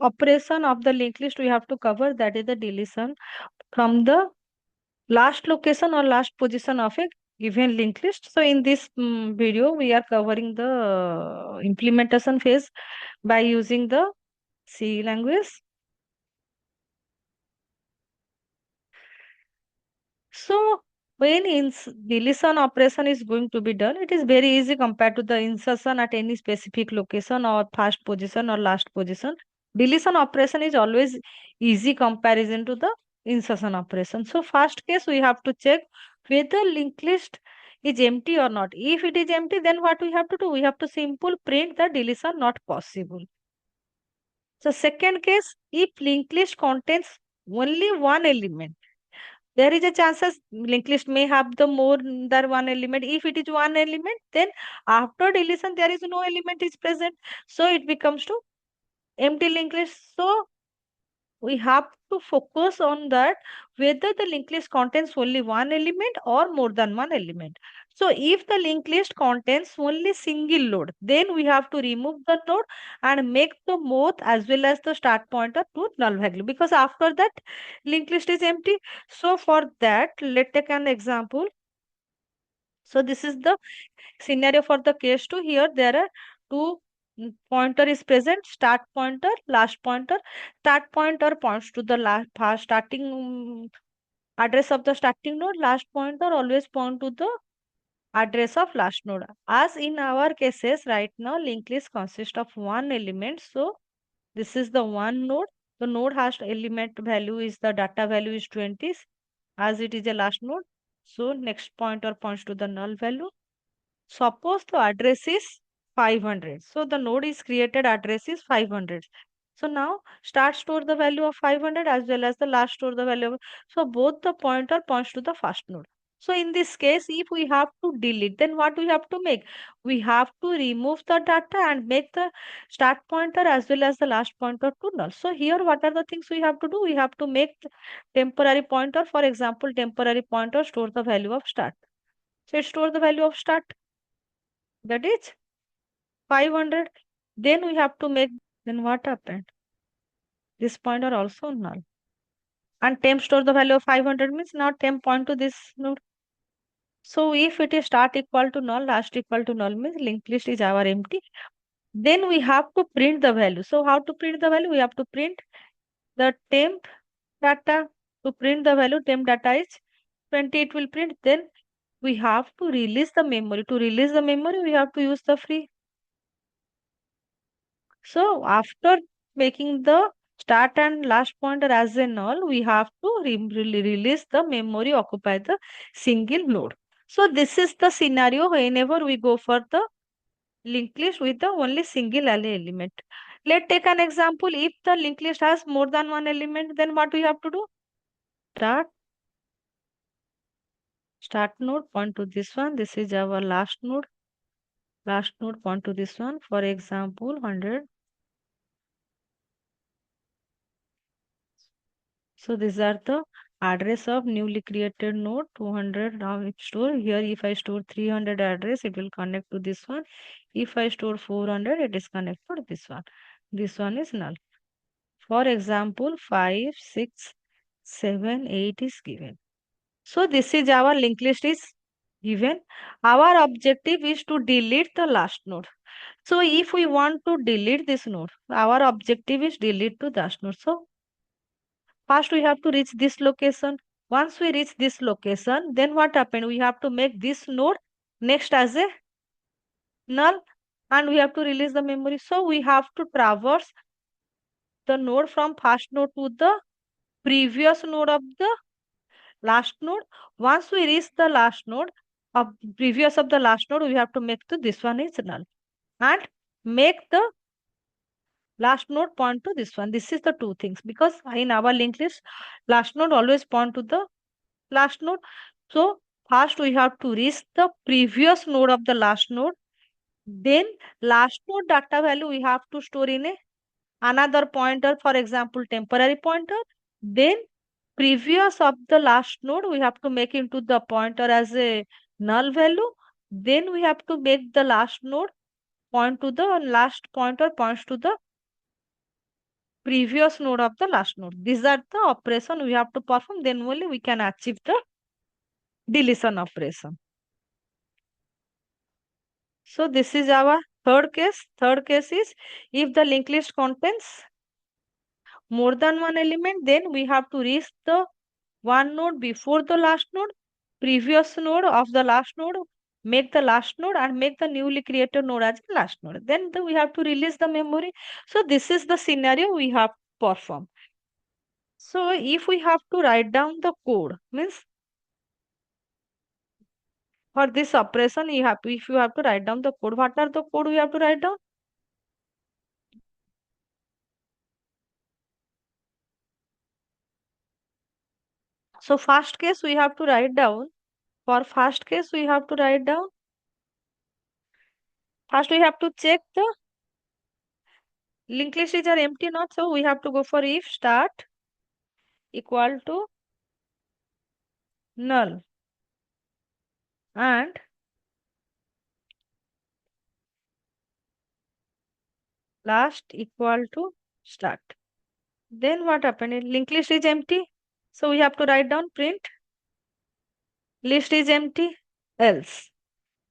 operation of the linked list we have to cover, that is the deletion from the last location or last position of a given linked list. So in this video, we are covering the implementation phase by using the C language. So when deletion operation is going to be done, it is very easy compared to the insertion at any specific location or first position or last position. Deletion operation is always easy comparison to the insertion operation. So first case we have to check whether linked list is empty or not. If it is empty, then what we have to do? We have to simple print the deletion not possible. So second case, if linked list contains only one element, there is a chances linked list may have the more than one element. If it is one element, then after deletion there is no element is present, so it becomes to empty linked list. So we have to focus on that whether the linked list contains only one element or more than one element. So if the linked list contains only single node, then we have to remove the node and make the both as well as the start pointer to null value, because after that linked list is empty. So for that, let's take an example. So this is the scenario for the case 2. Here there are two pointer is present, start pointer, last pointer. Start pointer points to the last starting address of the starting node. Last pointer always point to the address of last node. As in our cases right now, linked list consists of one element. So this is the one node. The node has element value is the data value is 20, as it is a last node. So next pointer points to the null value. Suppose the address is 500. So the node is created address is 500. So now start store the value of 500 as well as the last store the value of, so both the pointer points to the first node. So in this case, if we have to delete, then what we have to make? We have to remove the data and make the start pointer as well as the last pointer to null. So here what are the things we have to do? We have to make the temporary pointer. For example, temporary pointer store the value of start. So it store the value of start, that is 500. Then we have to make, then what happened? This pointer also null. And temp store the value of 500 means now temp point to this node. So if it is start equal to null, last equal to null means linked list is our empty. Then we have to print the value. So how to print the value? We have to print the temp data. To print the value, temp data is 20, it will print. Then we have to release the memory. To release the memory, we have to use the free. So after making the start and last pointer as a null, we have to release the memory occupy the single node. So this is the scenario whenever we go for the linked list with the only single array element. Let's take an example. If the linked list has more than one element, then what we have to do? Start node point to this one. This is our last node. Last node point to this one. For example, 100. So these are the address of newly created node 200. Now it store here. If I store 300 address, it will connect to this one. If I store 400, it is connected to this one. This one is null. For example, 5, 6, 7, 8 is given. So this is our linked list is given. Our objective is to delete the last node. So if we want to delete this node, our objective is delete to last node. So first, we have to reach this location. Once we reach this location, then what happened? We have to make this node next as a null and we have to release the memory. So we have to traverse the node from first node to the previous node of the last node. Once we reach the last node of previous of the last node, we have to make the this one is null and make the last node point to this one. This is the two things, because in our linked list, last node always point to the last node. So first we have to reach the previous node of the last node. Then last node data value we have to store in a another pointer, for example, temporary pointer. Then previous of the last node we have to make into the pointer as a null value. Then we have to make the last node point to the last pointer points to the previous node of the last node. These are the operation we have to perform, then only we can achieve the deletion operation. So this is our third case. Third case is if the linked list contains more than one element, then we have to reach the one node before the last node, previous node of the last node, make the last node and make the newly created node as the last node. Then we have to release the memory. So this is the scenario we have performed. So if we have to write down the code, means for this operation, if you have to write down the code, what are the code we have to write down? So first case we have to write down. For first case we have to write down. First we have to check the linked list is are empty not. So we have to go for if start equal to null and last equal to start. Then what happened? Linked list is empty. So we have to write down print list is empty else.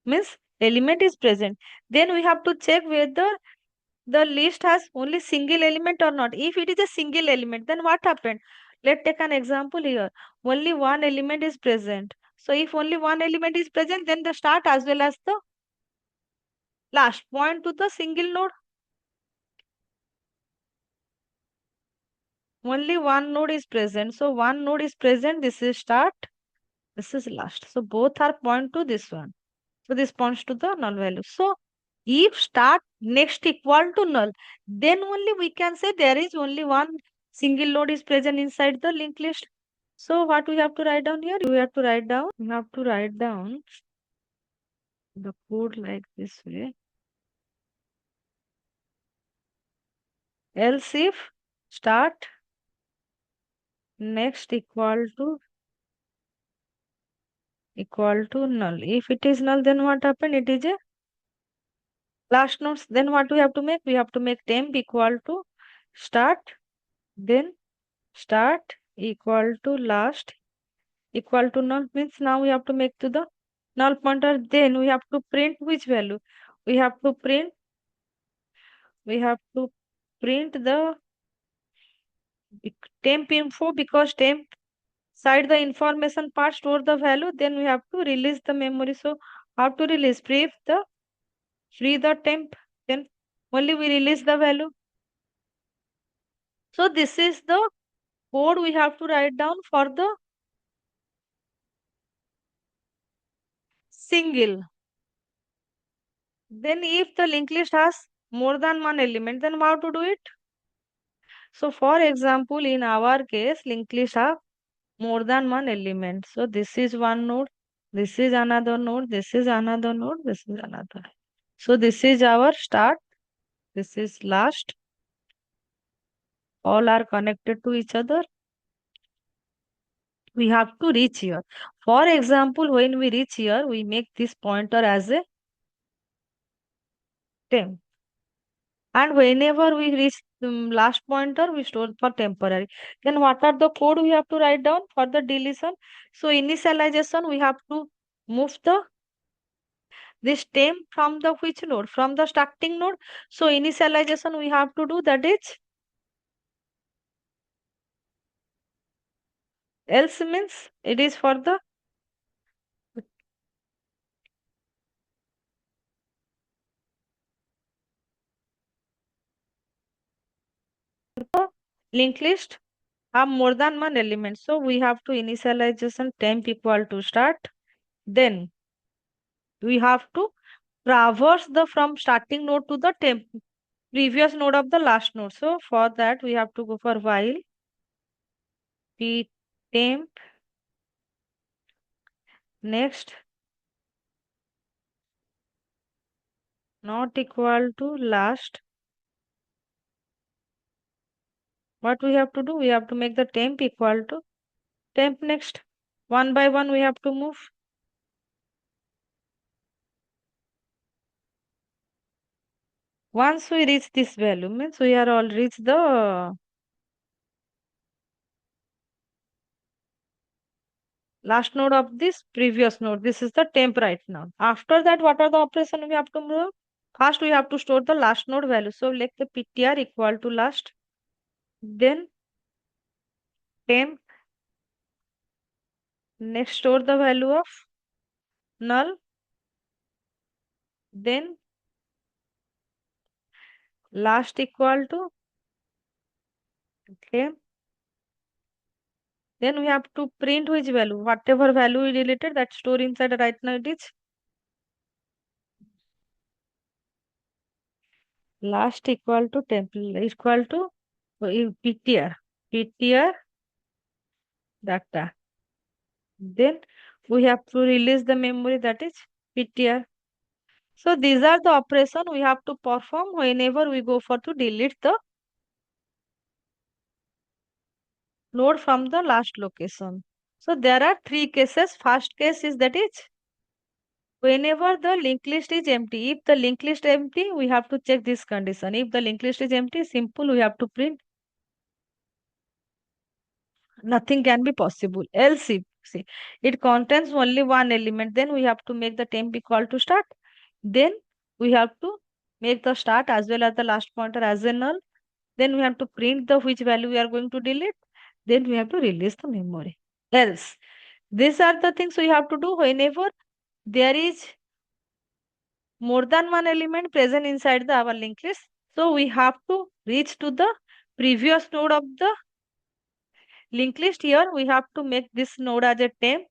Means element is present. Then we have to check whether the list has only single element or not. If it is a single element, then what happened? Let's take an example here. Only one element is present. So if only one element is present, then the start as well as the last point to the single node. Only one node is present. So one node is present. This is start. This is last. So both are point to this one. So this points to the null value. So if start next equal to null, then only we can say there is only one single node is present inside the linked list. So what we have to write down here? We have to write down the code like this way. Else if start next equal to null. If it is null, then what happened? It is a last nodes. Then what we have to make? We have to make temp equal to start, then start equal to last equal to null. Means now we have to make to the null pointer. Then we have to print which value? We have to print the temp info, because temp side the information part store the value. Then we have to release the memory. So how to release? Free the temp, then only we release the value. So this is the code we have to write down for the single. Then if the linked list has more than one element, then how to do it? So for example, in our case, linked list have more than one element. So this is one node, this is another node, this is another node, this is another. So this is our start, this is last. All are connected to each other. We have to reach here. For example, when we reach here, we make this pointer as a temp. And whenever we reach the last pointer, we store for temporary. Then what are the code we have to write down for the deletion? So initialization, we have to move the this temp from the which node? From the starting node. So initialization we have to do, that is else means it is for the linked list have more than one element. So we have to initialization temp equal to start. Then we have to traverse the from starting node to the temp previous node of the last node. So for that we have to go for while p temp next not equal to last. What we have to do? We have to make the temp equal to temp next. One by one we have to move. Once we reach this value, means we are all reach the last node of this previous node. This is the temp right now. After that, what are the operation we have to move? First, we have to store the last node value. So, let the ptr equal to last. Then temp. Next, store the value of null. Then last equal to temp. Then we have to print which value? Whatever value we deleted, that store inside right now it is last equal to temp equal to ptr. ptr data. Then we have to release the memory, that is ptr. So these are the operation we have to perform whenever we go for to delete the node from the last location. So there are three cases. First case is that is whenever the linked list is empty. If the linked list empty, we have to check this condition. If the linked list is empty, simple, we have to print nothing can be possible. Else if see, it contains only one element, then we have to make the temp equal to start. Then we have to make the start as well as the last pointer as a null. Then we have to print the which value we are going to delete. Then we have to release the memory. Else, these are the things we have to do whenever there is more than one element present inside the our linked list. So we have to reach to the previous node of the linked list. Here we have to make this node as a temp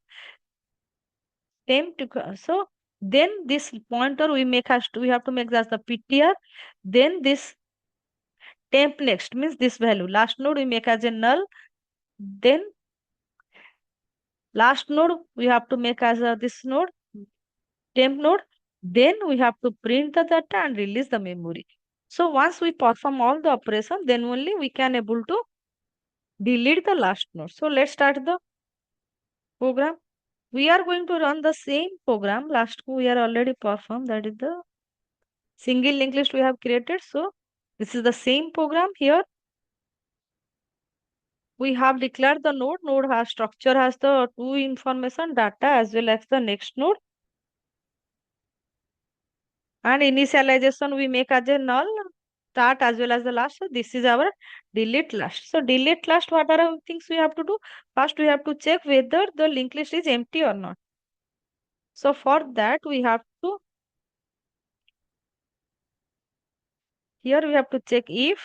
to so then this pointer we make as we have to make as the ptr. Then this temp next means this value last node we make as a null. Then last node we have to make as a this node temp node. Then we have to print the data and release the memory. So once we perform all the operation, then only we can able to delete the last node. So let's start the program. We are going to run the same program last we are already performed, that is the single linked list we have created. So this is the same program. Here we have declared the node. Node has structure has the two information data as well as the next node. And initialization we make as a null start as well as the last. So this is our delete last. So delete last, what are the things we have to do? First we have to check whether the linked list is empty or not. So for that we have to here we have to check if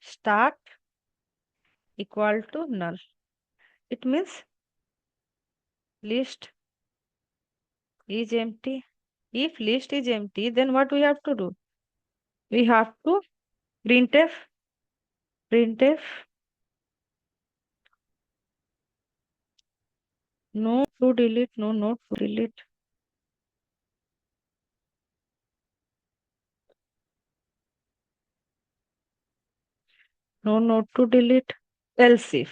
start equal to null. It means list is empty. If list is empty, then what we have to do? We have to printf no to delete, no not to delete. No not to delete. Else if.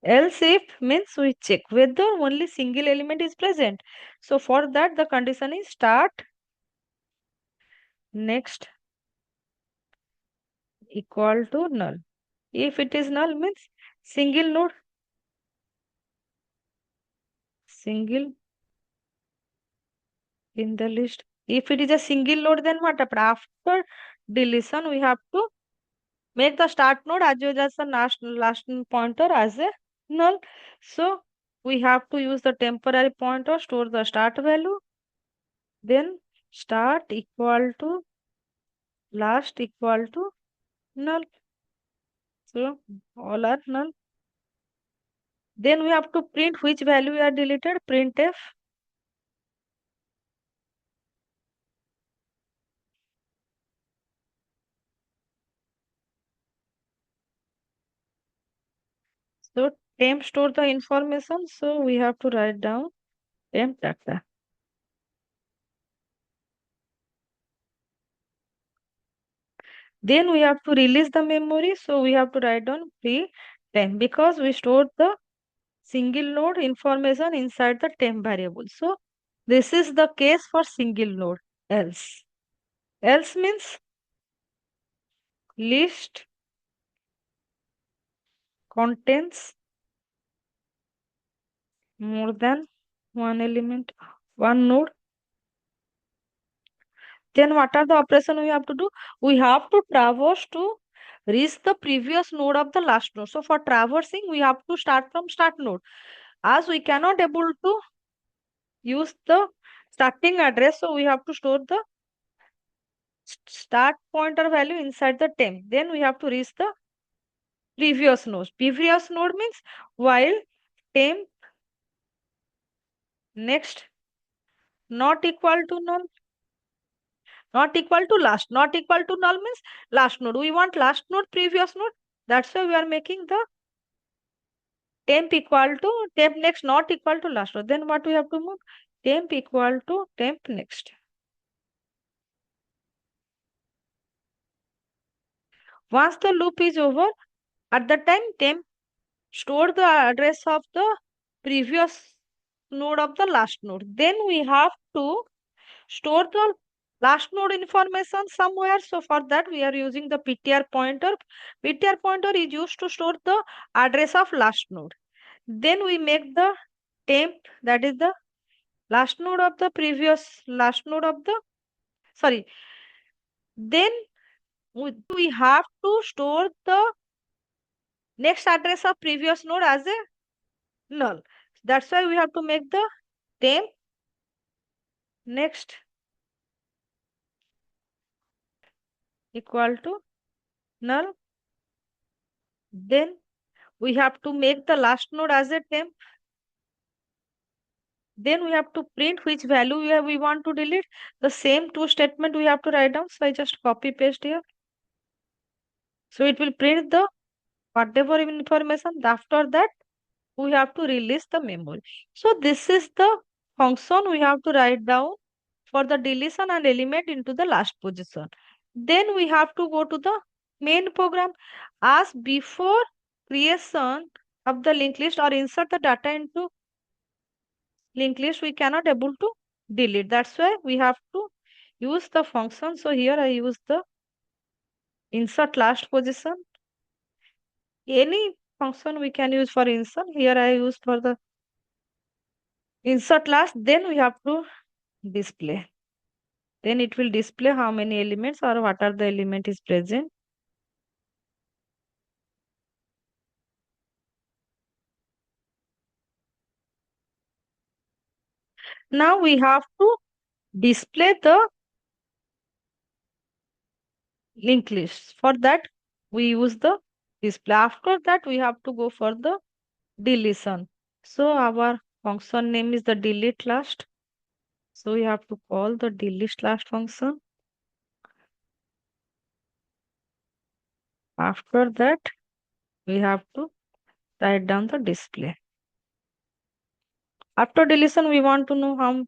Else if means we check whether only single element is present. So for that the condition is start next equal to null. If it is null means single node, single in the list. If it is a single node, then what happened? After deletion, we have to make the start node as well as the last pointer as a null. So we have to use the temporary pointer, store the start value, then start equal to last equal to null. So all are null. Then we have to print which value are deleted. Printf so temp store the information. So we have to write down temp data. Then we have to release the memory. So we have to write down free temp because we stored the single node information inside the temp variable. So this is the case for single node. Else. Else means list contains more than one element, one node. Then what are the operation we have to do? We have to traverse to reach the previous node of the last node. So for traversing, we have to start from start node. As we cannot able to use the starting address, so we have to store the start pointer value inside the temp. Then we have to reach the previous node. Previous node means while temp next not equal to null, not equal to last, not equal to null means last node. We want last node, previous node. That's why we are making the temp equal to temp next not equal to last node. Then what we have to move? Temp equal to temp next. Once the loop is over, at the time temp store the address of the previous node of the last node. Then we have to store the last node information somewhere. So for that we are using the ptr pointer. Ptr pointer is used to store the address of last node. Then we make the temp, that is the last node of the previous last node of the sorry. Then we have to store the next address of previous node as a null. That's why we have to make the temp next equal to null. Then we have to make the last node as a temp. Then we have to print which value we want to delete. The same two statement we have to write down. So I just copy paste here. So it will print the whatever information. After that, we have to release the memory. So this is the function we have to write down for the deletion and element into the last position. Then we have to go to the main program. As before creation of the linked list or insert the data into linked list, we cannot able to delete. That's why we have to use the function. So here I use the insert last position. Any function we can use for insert. Here I use for the insert last. Then we have to display. Then it will display how many elements or what are the element is present. Now we have to display the linked list. For that, we use the display. After that, we have to go for the deletion. So our function name is the delete last. So we have to call the delete last function. After that, we have to write down the display. After deletion, we want to know how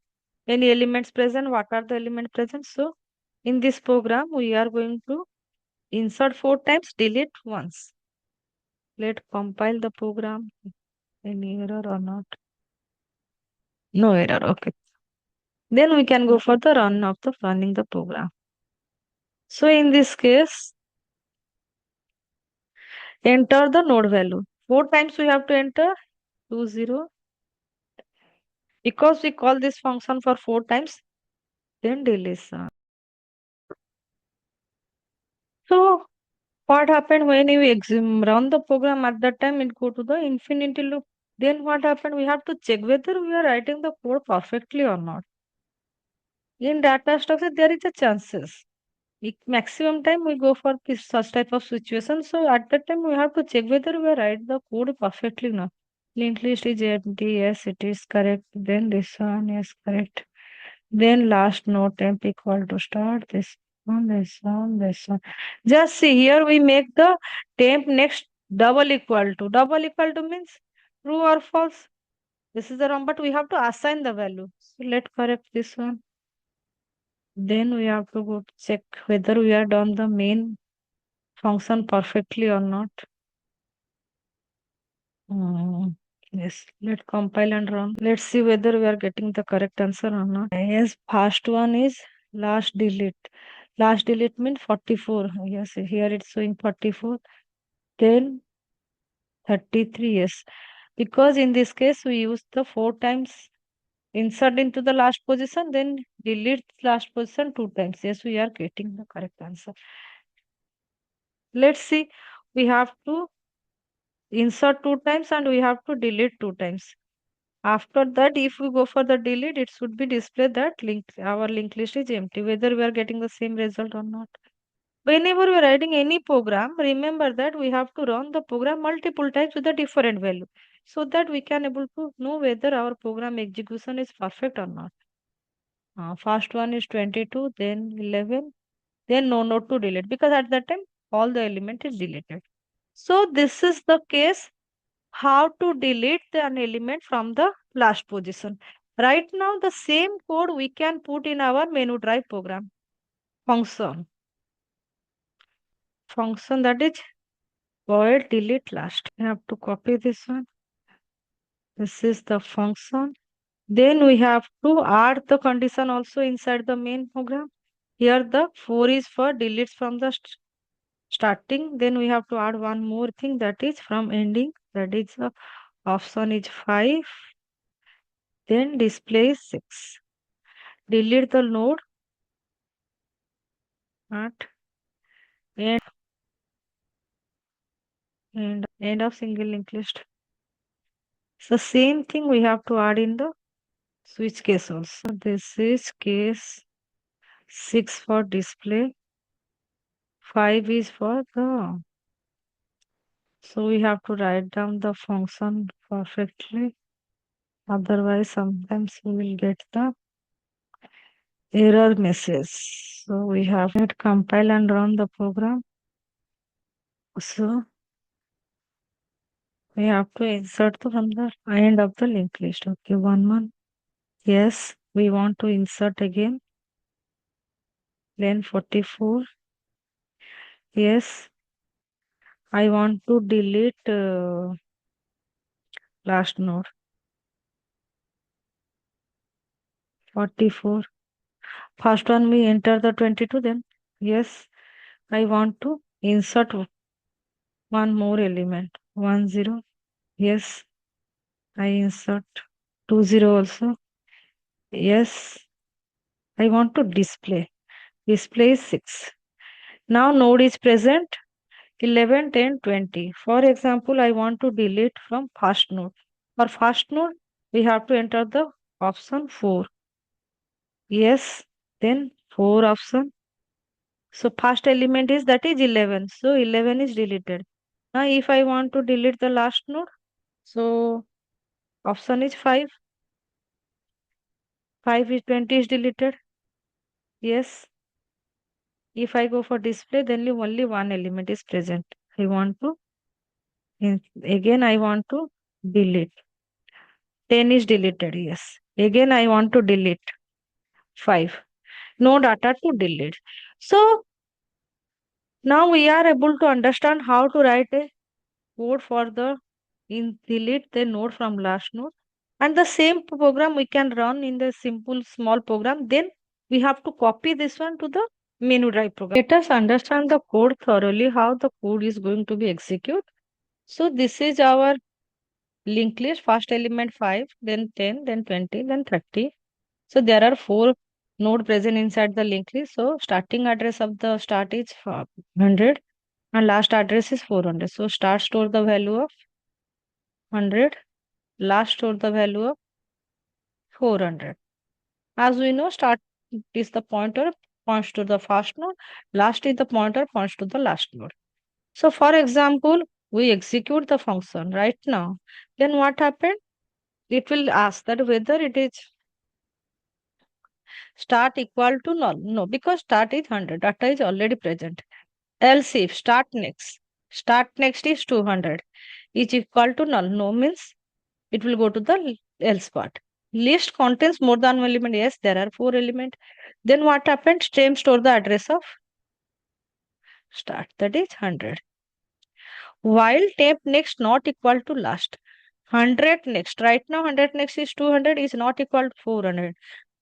many elements present, what are the elements present. So in this program, we are going to insert 4 times, delete once. Let's compile the program. Any error or not? No error. Okay. Then we can go for the run of the running the program. So in this case, enter the node value. 4 times we have to enter 20. Because we call this function for 4 times, then deletion. So what happened when you run the program at that time, it go to the infinity loop. Then what happened? We have to check whether we are writing the code perfectly or not. In data structure, there is a chances. Maximum time we go for this such type of situation. So at that time, we have to check whether we are write the code perfectly or not. Linked list is empty. Yes, it is correct. Then this one is correct. Then last node temp equal to start. This one, this one, this one. Just see here we make the temp next double equal to. Double equal to means true or false. This is the wrong, but we have to assign the value. So let's correct this one. Then we have to go to check whether we are done the main function perfectly or not. Yes, let's compile and run. Let's see whether we are getting the correct answer or not. Yes, first one is last delete. Last delete means 44. Yes, here it's showing 44. Then 33. Yes. Because in this case, we use the 4 times insert into the last position, then delete last position 2 times. Yes, we are getting the correct answer. Let's see. We have to insert 2 times and we have to delete 2 times. After that, if we go for the delete, it should be displayed that our linked list is empty, whether we are getting the same result or not. Whenever we are writing any program, remember that we have to run the program multiple times with a different value, so that we can able to know whether our program execution is perfect or not. First one is 22, then 11, then no note to delete, because at that time all the element is deleted. So this is the case how to delete an element from the last position. Right now, the same code we can put in our menu drive program function. Function that is void delete last. I have to copy this one. This is the function. Then we have to add the condition also inside the main program. Here the 4 is for deletes from the starting. Then we have to add one more thing, that is from ending. That is the option is 5. Then display is 6. Delete the node at end of single linked list. So same thing we have to add in the switch case also. This is case 6 for display, 5 is for the. So we have to write down the function perfectly. Otherwise, sometimes we will get the error message. So we have to compile and run the program. So we have to insert from the end of the linked list. Okay, 1 1. Yes, we want to insert again. Then 44. Yes, I want to delete last node. 44. First one we enter the 22, then yes, I want to insert one more element. 1 0. Yes, I insert 2 0 also. Yes, I want to display. Display is 6. Now node is present 11, 10, 20. For example, I want to delete from first node. For first node, we have to enter the option 4. Yes, then 4 option. So first element is that is 11. So 11 is deleted. Now if I want to delete the last node, so option is 5. 5 is 20 is deleted. Yes. If I go for display, then only one element is present. I want to, again I want to delete. 10 is deleted. Yes. Again I want to delete 5. No data to delete. So now we are able to understand how to write a code for the delete the node from last node, and the same program we can run in the simple small program. Then we have to copy this one to the menu drive program. Let us understand the code thoroughly, how the code is going to be executed. So this is our linked list. First element 5, then 10, then 20, then 30. So there are 4 node present inside the linked list. So starting address of the start is 100 and last address is 400. So start store the value of 100, last store the value of 400. As we know, start is the pointer points to the first node, last is the pointer points to the last node. So for example, we execute the function right now. Then what happened? It will ask that whether it is start equal to null. No, because start is 100, data is already present. Else if start next is 200 is equal to null. No means it will go to the else part. List contains more than one element. Yes, there are 4 elements. Then what happens? Same store the address of start, that is 100. While temp next not equal to last. 100 next. Right now 100 next is 200 is not equal to 400.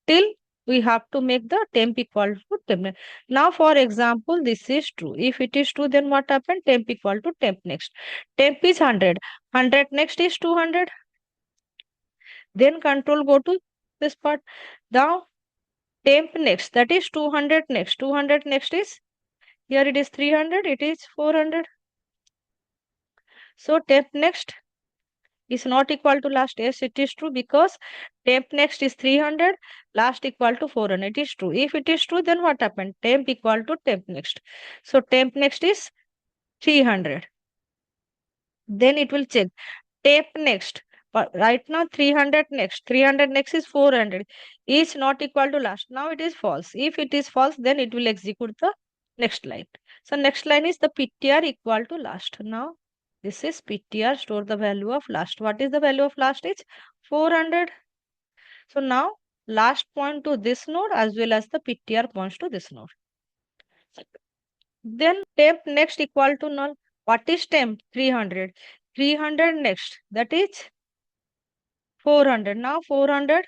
Till we have to make the temp equal to temp next. Now, for example, this is true. If it is true, then what happened? Temp equal to temp next. Temp is 100. 100 next is 200. Then control go to this part. Now, temp next, that is 200 next. 200 next is, here it is 300, it is 400. So, temp next is not equal to last. Yes, it is true because temp next is 300, last equal to 400. It is true. If it is true, then what happened? Temp equal to temp next. So temp next is 300. Then it will check temp next. But right now 300 next. 300 next is 400. Is not equal to last. Now it is false. If it is false, then it will execute the next line. So next line is the PTR equal to last. Now this is PTR, store the value of last. What is the value of last? Is 400. So now last point to this node as well as the PTR points to this node. Then temp next equal to null. What is temp? 300. 300 next. That is 400. Now 400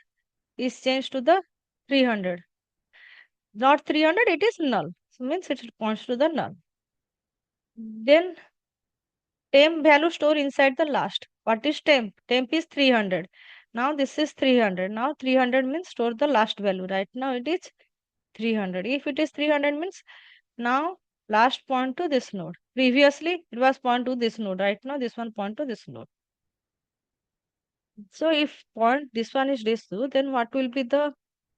is changed to the 300. Not 300, it is null. So means it points to the null. Then temp value store inside the last. What is temp? Temp is 300. Now this is 300. Now 300 means store the last value. Right now it is 300. If it is 300 means now last point to this node. Previously it was point to this node. Right now this one point to this node. So if point this one is this two, then what will be the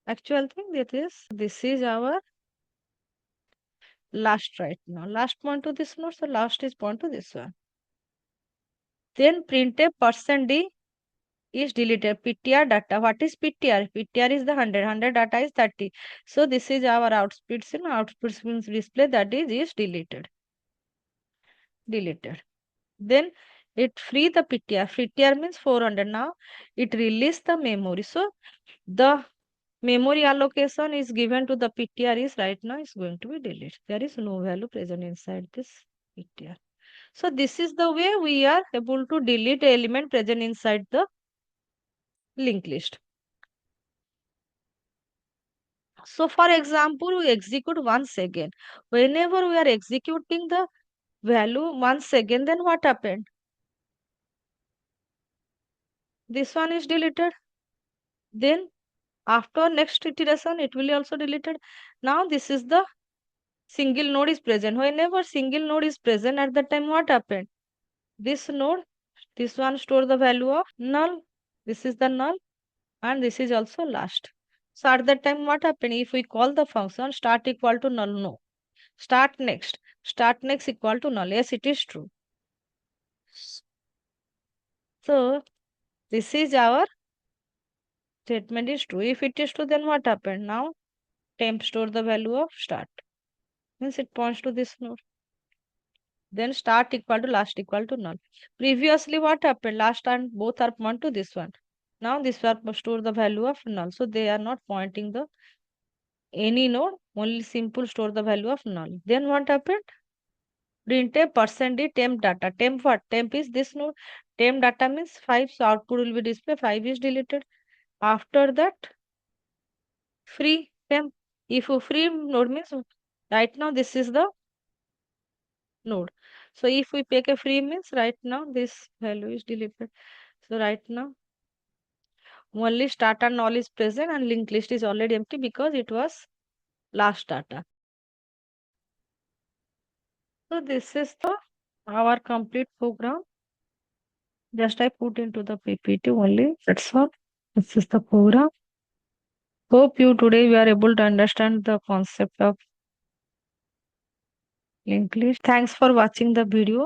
actual thing? That is, this is our last right now. Last point to this node. So last is point to this one. Then printf %d is deleted. PTR data. What is PTR? PTR is the 100. 100 data is 30. So this is our output sim. Output means display, that is deleted. Deleted. Then it free the PTR. PTR means 400. Now it release the memory. So the memory allocation is given to the PTR is right now is going to be deleted. There is no value present inside this PTR. So this is the way we are able to delete element present inside the linked list. So for example, we execute once again. Whenever we are executing the value once again, then what happened? This one is deleted. Then after next iteration, it will be also deleted. Now this is the single node is present. Whenever single node is present at the time, what happened? This node, this one store the value of null. This is the null and this is also last. So at that time, what happened? If we call the function start equal to null, no. Start next. Start next equal to null. Yes, it is true. So this is our statement is true. If it is true, then what happened? Now temp store the value of start. Means it points to this node. Then start equal to last equal to null. Previously, what happened? Last and both are point to this one. Now this one store the value of null. So they are not pointing the any node, only simple store the value of null. Then what happened? Printf %d temp data. Temp what? Temp is this node. Temp data means 5. So output will be display. 5 is deleted. After that, free temp. If you free node means right now this is the node. So if we pick a free means right now this value is deleted. So right now only start and null is present and linked list is already empty because it was last data. So this is the our complete program. Just I put into the PPT only. That's all. This is the program. Hope you today we are able to understand the concept of linked list. Thanks for watching the video.